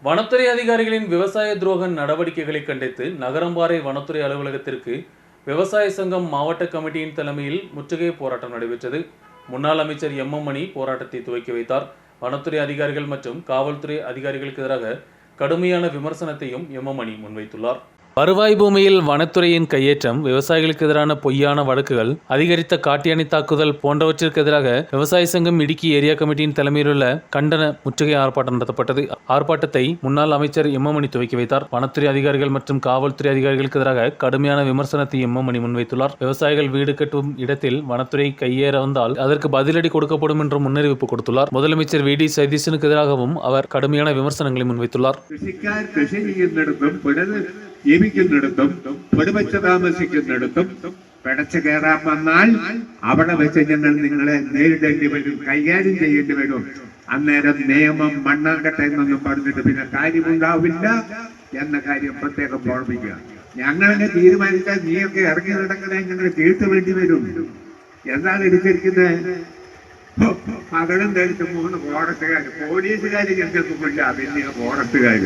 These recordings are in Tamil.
வனத்துறை அதிகாரிகளின் விவசாய துரோக நடவடிக்கைகளை கண்டித்து நகரம்பாறை வனத்துறை அலுவலகத்திற்கு விவசாய சங்கம் மாவட்ட கமிட்டியின் தலைமையில் முற்றுகை போராட்டம் நடைபெற்றது. முன்னாள் அமைச்சர் மணி போராட்டத்தை துவக்கி வைத்தார். வனத்துறை அதிகாரிகள் மற்றும் காவல்துறை அதிகாரிகளுக்கு எதிராக கடுமையான விமர்சனத்தையும் மணி முன்வைத்துள்ளார். வருவாய் பூமியில் வனத்துறையின் கையேற்றம், விவசாயிகளுக்கு எதிரான பொய்யான வழக்குகள், அதிகரித்த காட்டியானை தாக்குதல் போன்றவற்றிற்கு எதிராக விவசாய சங்கம் இடுக்கி ஏரியா கமிட்டியின் தலைமையிலுள்ள கண்டன முற்றுகை ஆர்ப்பாட்டம் நடத்தப்பட்டது. ஆர்ப்பாட்டத்தை முன்னாள் அமைச்சர் மணி துவக்கி வைத்தார். வனத்துறை அதிகாரிகள் மற்றும் காவல்துறை அதிகாரிகளுக்கு எதிராக கடுமையான விமர்சனத்தை மணி முன்வைத்துள்ளார். விவசாயிகள் வீடு கட்டும் இடத்தில் வனத்துறை கையேற வந்தால் அதற்கு பதிலடி கொடுக்கப்படும் என்று முன்னறிவிப்பு கொடுத்துள்ளார். முதலமைச்சர் VD சதீசனுக்கு எதிராகவும் அவர் கடுமையான விமர்சனங்களை മുൻവെത്തുള്ളാർ. ജീവിക്കുന്നിടത്തും പൊടിവെച്ച് താമസിക്കുന്നിടത്തും പിടച്ചു കയറാൻ വന്നാൽ അവിടെ വെച്ച് ഞങ്ങൾ നിങ്ങളെ നേരിടേണ്ടി വരും, കൈകാര്യം ചെയ്യേണ്ടി വരും. അന്നേരം നിയമം മണ്ണാകട്ടെ എന്നൊന്നും പറഞ്ഞിട്ട് പിന്നെ കാര്യമുണ്ടാവില്ല എന്ന കാര്യം പ്രത്യേകം ഓർമ്മിക്കുക. ഞങ്ങളെ തീരുമാനിച്ചാൽ നീയൊക്കെ ഇറങ്ങി നടക്കണേ ഞങ്ങൾ തീർത്തു വേണ്ടി വരും. എന്താണ് എടുത്തിരിക്കുന്നത്? മകളും തെളിച്ച് 3 ഫോറസ്റ്റുകാർ, പോലീസുകാർ ഞങ്ങൾക്കുമില്ല, പിന്നെ ഫോറസ്റ്റുകാർ.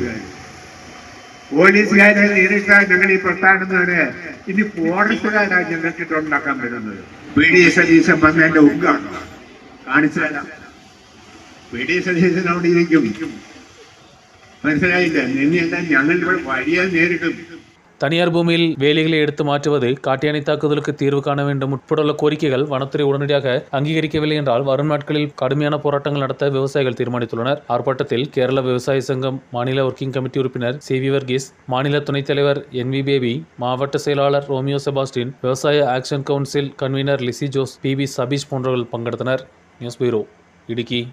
പോലീസുകാരെ നേരിട്ടാൽ ഞങ്ങൾ ഈ പ്രസ്ഥാനമാണ്. ഇനി ഫോറസ്റ്റുകാരാ ഞങ്ങൾക്ക് ഉണ്ടാക്കാൻ വരുന്നത്. VD സതീശൻ വന്നതിന്റെ ഉഗ്ഗാണ് കാണിച്ചു തരാം. VD സതീശൻ അവിടെ ഇരിക്കും, മനസ്സിലായില്ല? നിന്നെല്ലാം ഞങ്ങൾ ഇവിടെ വഴിയെ നേരിടും. தனியார் பூமியில் வேலிகளை எடுத்து மாற்றுவது, காட்டியானை தாக்குதலுக்கு தீர்வு காண வேண்டும் உட்பட கோரிக்கைகள் வனத்துறை உடனடியாக அங்கீகரிக்கவில்லை என்றால் வரும் நாட்களில் கடுமையான போராட்டங்கள் நடத்த விவசாயிகள் தீர்மானித்துள்ளனர். ஆர்ப்பாட்டத்தில் கேரள விவசாய சங்கம் மாநில ஒர்க்கிங் கமிட்டி உறுப்பினர் CV வர்கீஸ், மாநில துணைத் தலைவர் NV பேபி, மாவட்ட செயலாளர் ரோமியோ செபாஸ்டின், விவசாய action council convener Lissy Jose, PB Sabeesh போன்றவர்கள் பங்கெடுத்தனர். நியூஸ் பியூரோ, இடுக்கி.